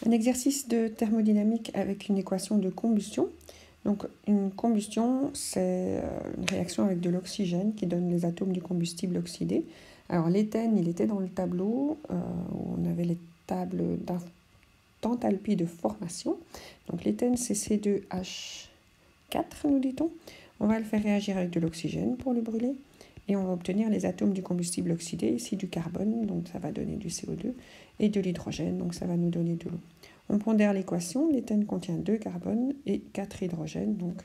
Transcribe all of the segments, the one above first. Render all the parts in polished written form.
Un exercice de thermodynamique avec une équation de combustion. Donc une combustion, c'est une réaction avec de l'oxygène qui donne les atomes du combustible oxydé. Alors l'éthène, il était dans le tableau où on avait les tables d'enthalpie de formation. Donc l'éthène, c'est C2H4, nous dit-on. On va le faire réagir avec de l'oxygène pour le brûler. Et on va obtenir les atomes du combustible oxydé, ici du carbone, donc ça va donner du CO2, et de l'hydrogène, donc ça va nous donner de l'eau. On pondère l'équation, l'éthène contient 2 carbones et 4 hydrogènes, donc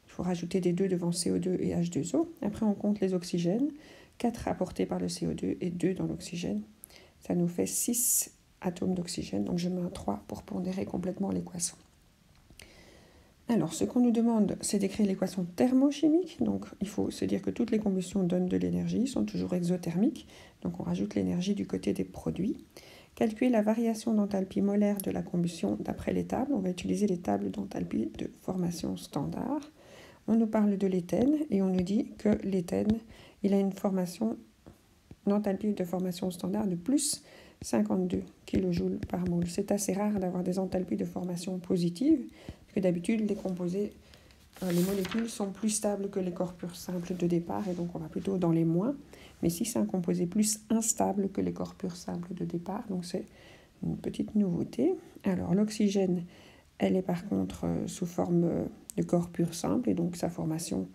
il faut rajouter des 2 devant CO2 et H2O. Après on compte les oxygènes, 4 apportés par le CO2 et 2 dans l'oxygène. Ça nous fait 6 atomes d'oxygène, donc je mets un 3 pour pondérer complètement l'équation. Alors, ce qu'on nous demande, c'est d'écrire l'équation thermochimique. Donc, il faut se dire que toutes les combustions donnent de l'énergie, sont toujours exothermiques. Donc, on rajoute l'énergie du côté des produits. Calculer la variation d'enthalpie molaire de la combustion d'après les tables. On va utiliser les tables d'enthalpie de formation standard. On nous parle de l'éthène et on nous dit que l'éthène, il a une enthalpie de formation standard de plus 52 kJ par mol. C'est assez rare d'avoir des enthalpies de formation positives, parce que d'habitude, les molécules sont plus stables que les corpus simples de départ, et donc on va plutôt dans les moins. Mais ici, c'est un composé plus instable que les corpus simples de départ, donc c'est une petite nouveauté. Alors, l'oxygène, elle est par contre sous forme de corps pur simple, et donc sa formation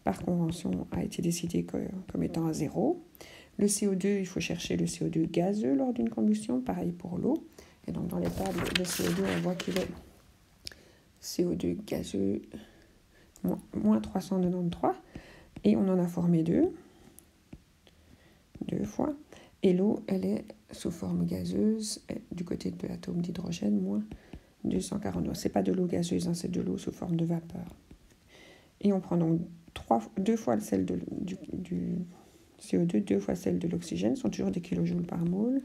par convention a été décidée comme étant à 0. Le CO2, il faut chercher le CO2 gazeux lors d'une combustion, pareil pour l'eau. Et donc dans les tables de CO2, on voit qu'il est CO2 gazeux moins 393, et on en a formé 2 fois. Et l'eau, elle est sous forme gazeuse, du côté de l'atome d'hydrogène, moins 242. Ce n'est pas de l'eau gazeuse, c'est de l'eau sous forme de vapeur. Et on prend donc 2 fois celle du CO2, 2 fois celle de l'oxygène, sont toujours des kilojoules par mol.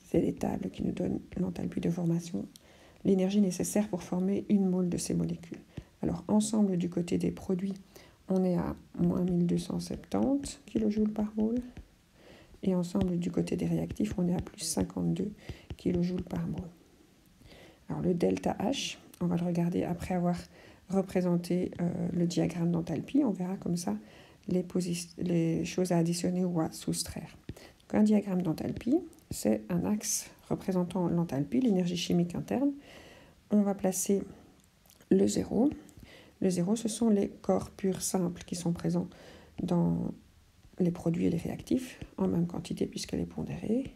C'est les tables qui nous donnent l'enthalpie de formation, l'énergie nécessaire pour former une mole de ces molécules. Alors, ensemble du côté des produits, on est à moins 1270 kJ par mol. Et ensemble du côté des réactifs, on est à plus 52 kJ par mol. Alors, le delta H, on va le regarder après avoir représenté le diagramme d'enthalpie. On verra comme ça les choses à additionner ou à soustraire. Donc, un diagramme d'enthalpie, c'est un axe représentant l'enthalpie, l'énergie chimique interne. On va placer le 0. Le 0, ce sont les corps purs simples qui sont présents dans les produits et les réactifs en même quantité puisqu'elle est pondérée.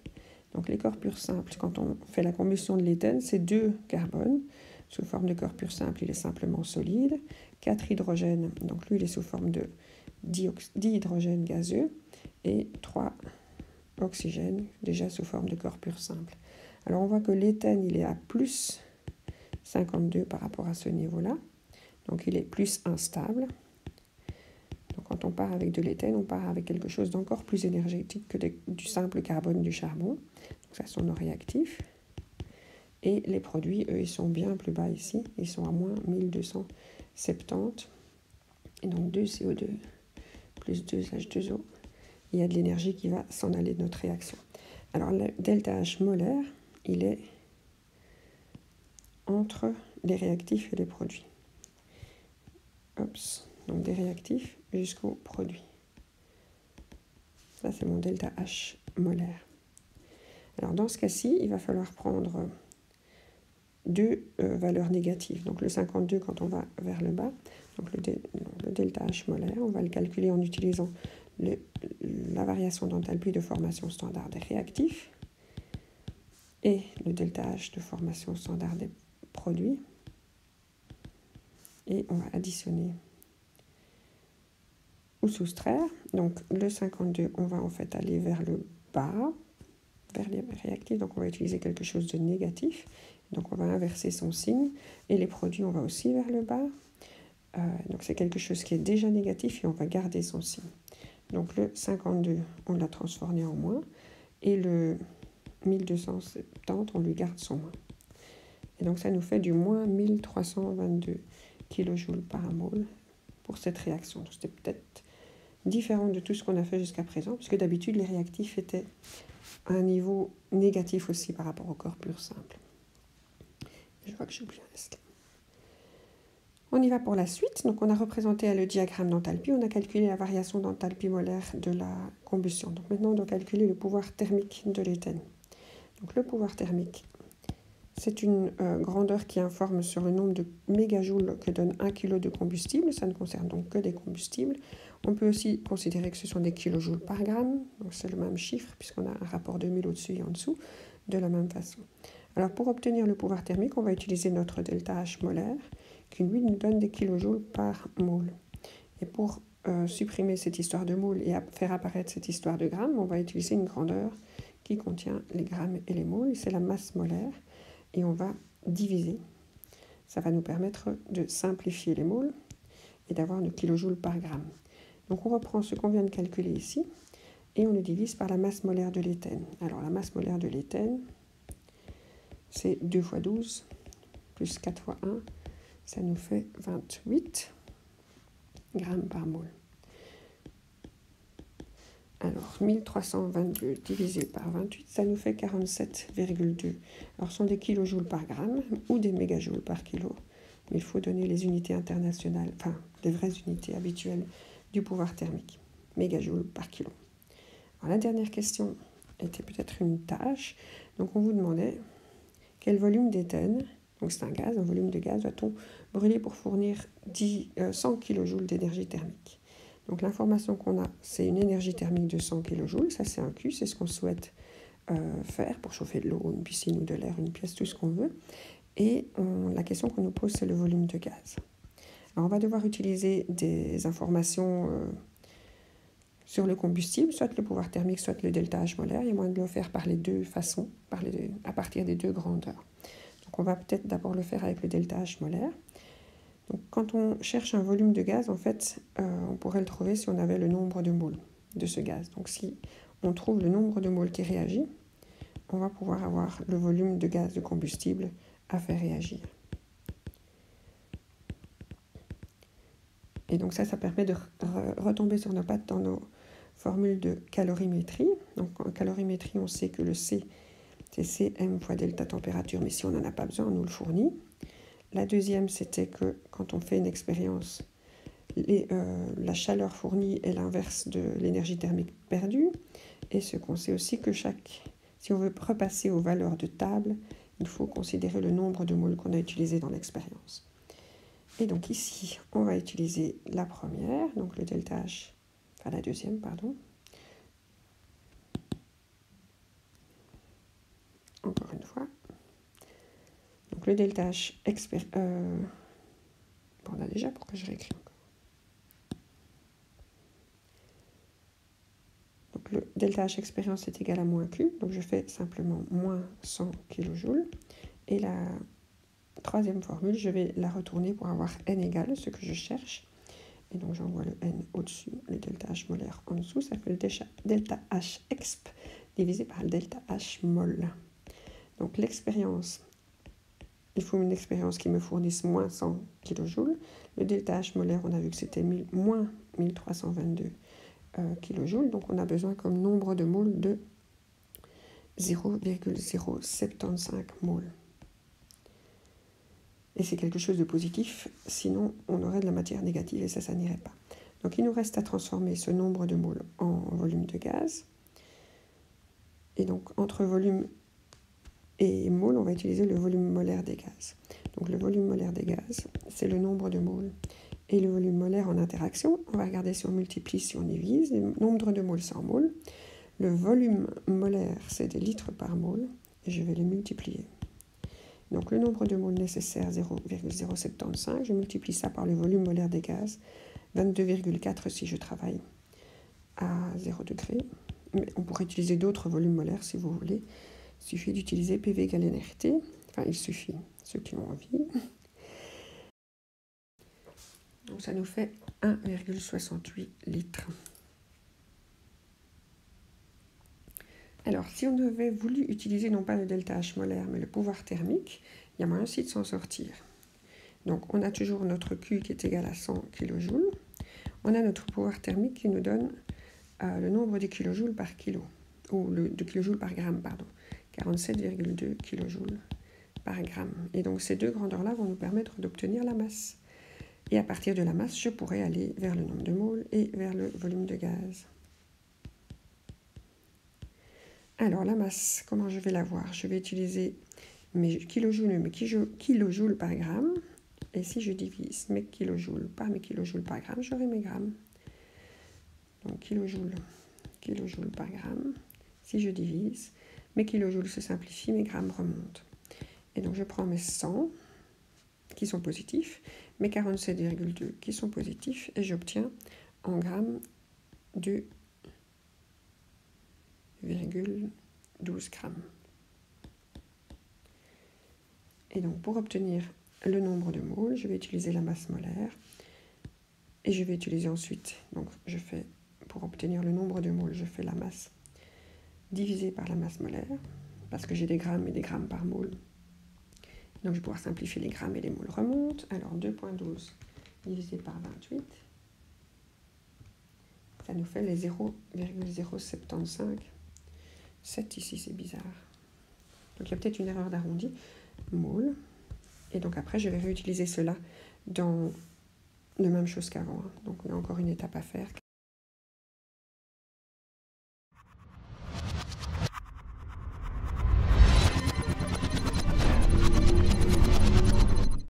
Donc les corps purs simples, quand on fait la combustion de l'éthène, c'est 2 carbones. Sous forme de corps pur simple, il est simplement solide. 4 hydrogènes, donc lui il est sous forme de dihydrogène gazeux. Et 3 oxygènes, déjà sous forme de corps pur simple. Alors on voit que l'éthène, il est à plus 52 par rapport à ce niveau-là. Donc il est plus instable. Donc quand on part avec de l'éthène, on part avec quelque chose d'encore plus énergétique que du simple carbone du charbon. Donc ça sont nos réactifs. Et les produits, eux, ils sont bien plus bas ici. Ils sont à moins 1270. Et donc 2 CO2 plus 2 H2O. Il y a de l'énergie qui va s'en aller de notre réaction. Alors le delta H molaire, il est entre les réactifs et les produits. Donc des réactifs jusqu'aux produits. Ça, c'est mon delta H molaire. Alors dans ce cas-ci, il va falloir prendre 2 valeurs négatives. Donc le 52 quand on va vers le bas. Donc le delta H molaire, on va le calculer en utilisant la variation d'enthalpie de formation standard des réactifs et le delta H de formation standard des produits. Et on va additionner ou soustraire. Donc le 52, on va en fait aller vers le bas, vers les réactifs. Donc on va utiliser quelque chose de négatif. Donc on va inverser son signe. Et les produits, on va aussi vers le bas. Donc c'est quelque chose qui est déjà négatif et on va garder son signe. Donc le 52, on l'a transformé en moins. Et le 1270, on lui garde son moins. Et donc ça nous fait du moins 1322 kJ par mol pour cette réaction. Donc c'était peut-être différent de tout ce qu'on a fait jusqu'à présent, puisque d'habitude les réactifs étaient à un niveau négatif aussi par rapport au corps pur simple. Je vois que j'ai oublié un S. On y va pour la suite. Donc, on a représenté le diagramme d'enthalpie. On a calculé la variation d'enthalpie molaire de la combustion. Donc, maintenant, on doit calculer le pouvoir thermique de l'éthène. Donc, le pouvoir thermique, c'est une grandeur qui informe sur le nombre de mégajoules que donne 1 kg de combustible. Ça ne concerne donc que des combustibles. On peut aussi considérer que ce sont des kilojoules par gramme. Donc, c'est le même chiffre puisqu'on a un rapport de 1000 au-dessus et en dessous de la même façon. Alors, pour obtenir le pouvoir thermique, on va utiliser notre delta H molaire qui, lui, nous donne des kilojoules par moule. Et pour supprimer cette histoire de moule et faire apparaître cette histoire de grammes, on va utiliser une grandeur qui contient les grammes et les moules. C'est la masse molaire. Et on va diviser. Ça va nous permettre de simplifier les moules et d'avoir nos kilojoules par gramme. Donc on reprend ce qu'on vient de calculer ici et on le divise par la masse molaire de l'éthène. Alors la masse molaire de l'éthène, c'est 2 fois 12 plus 4 fois 1, ça nous fait 28 grammes par moule. Alors 1322 divisé par 28, ça nous fait 47,2. Alors ce sont des kilojoules par gramme ou des mégajoules par kilo. Mais il faut donner les unités internationales, enfin les vraies unités habituelles du pouvoir thermique. Mégajoules par kilo. Alors la dernière question était peut-être une tâche. Donc on vous demandait quel volume d'éthène, donc c'est un gaz, un volume de gaz, va-t-on brûler pour fournir 100 kJ d'énergie thermique. Donc l'information qu'on a, c'est une énergie thermique de 100 kJ, ça c'est un Q, c'est ce qu'on souhaite faire pour chauffer de l'eau, une piscine ou de l'air, une pièce, tout ce qu'on veut. Et la question qu'on nous pose, c'est le volume de gaz. Alors on va devoir utiliser des informations sur le combustible, soit le pouvoir thermique, soit le delta H molaire. Il y a moyen de le faire par les deux façons, à partir des deux grandeurs. Donc on va peut-être d'abord le faire avec le delta H molaire. Donc, quand on cherche un volume de gaz, en fait, on pourrait le trouver si on avait le nombre de moles de ce gaz. Donc, si on trouve le nombre de moles qui réagit, on va pouvoir avoir le volume de gaz de combustible à faire réagir. Et donc ça permet de retomber sur nos pattes dans nos formules de calorimétrie. Donc, en calorimétrie, on sait que le C, c'est Cm fois delta température, mais si on n'en a pas besoin, on nous le fournit. La deuxième, c'était que quand on fait une expérience, la chaleur fournie est l'inverse de l'énergie thermique perdue. Et ce qu'on sait aussi que si on veut repasser aux valeurs de table, il faut considérer le nombre de moles qu'on a utilisé dans l'expérience. Et donc ici, on va utiliser la première, donc le delta H, enfin la deuxième, pardon. Encore une fois. Donc le delta H on a déjà, pourquoi je réécris encore? Donc le delta H expérience est égal à moins Q, donc je fais simplement moins 100 kJ. Et la troisième formule, je vais la retourner pour avoir N égale ce que je cherche. Et donc j'envoie le N au-dessus, le delta H molaire en dessous, ça fait le delta H exp divisé par le delta H mol. Donc l'expérience, il faut une expérience qui me fournisse moins 100 kJ. Le delta H molaire, on a vu que c'était moins 1322 kJ. Donc on a besoin comme nombre de moles de 0,075 moles. Et c'est quelque chose de positif, sinon on aurait de la matière négative et ça n'irait pas. Donc il nous reste à transformer ce nombre de moles en volume de gaz. Et donc entre volume et moles, on va utiliser le volume molaire des gaz. Donc le volume molaire des gaz, c'est le nombre de moles. Et le volume molaire en interaction, on va regarder si on multiplie, si on divise. Le nombre de moles, c'est en moles. Le volume molaire, c'est des litres par mole. Et je vais les multiplier. Donc le nombre de moles nécessaire, 0,075. Je multiplie ça par le volume molaire des gaz, 22,4 si je travaille à 0 degré. Mais on pourrait utiliser d'autres volumes molaires si vous voulez. Il suffit d'utiliser PV égale NRT. Enfin, il suffit, ceux qui ont envie. Donc ça nous fait 1,68 litres. Alors, si on avait voulu utiliser non pas le delta H molaire, mais le pouvoir thermique, il y a moyen aussi de s'en sortir. Donc, on a toujours notre Q qui est égal à 100 kJ. On a notre pouvoir thermique qui nous donne le nombre de kilojoules par kilo, ou de kilojoules par gramme, pardon. 47,2 kJ par gramme. Et donc ces deux grandeurs-là vont nous permettre d'obtenir la masse. Et à partir de la masse, je pourrais aller vers le nombre de moles et vers le volume de gaz. Alors la masse, comment je vais la voir? Je vais utiliser mes kilojoules, mes kilojoules par gramme. Et si je divise mes kilojoules par gramme, j'aurai mes grammes. Donc kilojoules par gramme. Si je divise, mes kilojoules se simplifient, mes grammes remontent. Et donc je prends mes 100 qui sont positifs, mes 47,2 qui sont positifs, et j'obtiens en grammes 2,12 grammes. Et donc pour obtenir le nombre de moles, je vais utiliser la masse molaire, et je vais utiliser ensuite, donc je fais, pour obtenir le nombre de moles, je fais la masse divisée par la masse molaire, parce que j'ai des grammes et des grammes par mole. Donc je vais pouvoir simplifier, les grammes et les moles remontent. Alors 2,12 divisé par 28, ça nous fait les 0,075. 7 ici, c'est bizarre. Donc il y a peut-être une erreur d'arrondi. Moles. Et donc après, je vais réutiliser cela dans la même chose qu'avant. Donc on a encore une étape à faire.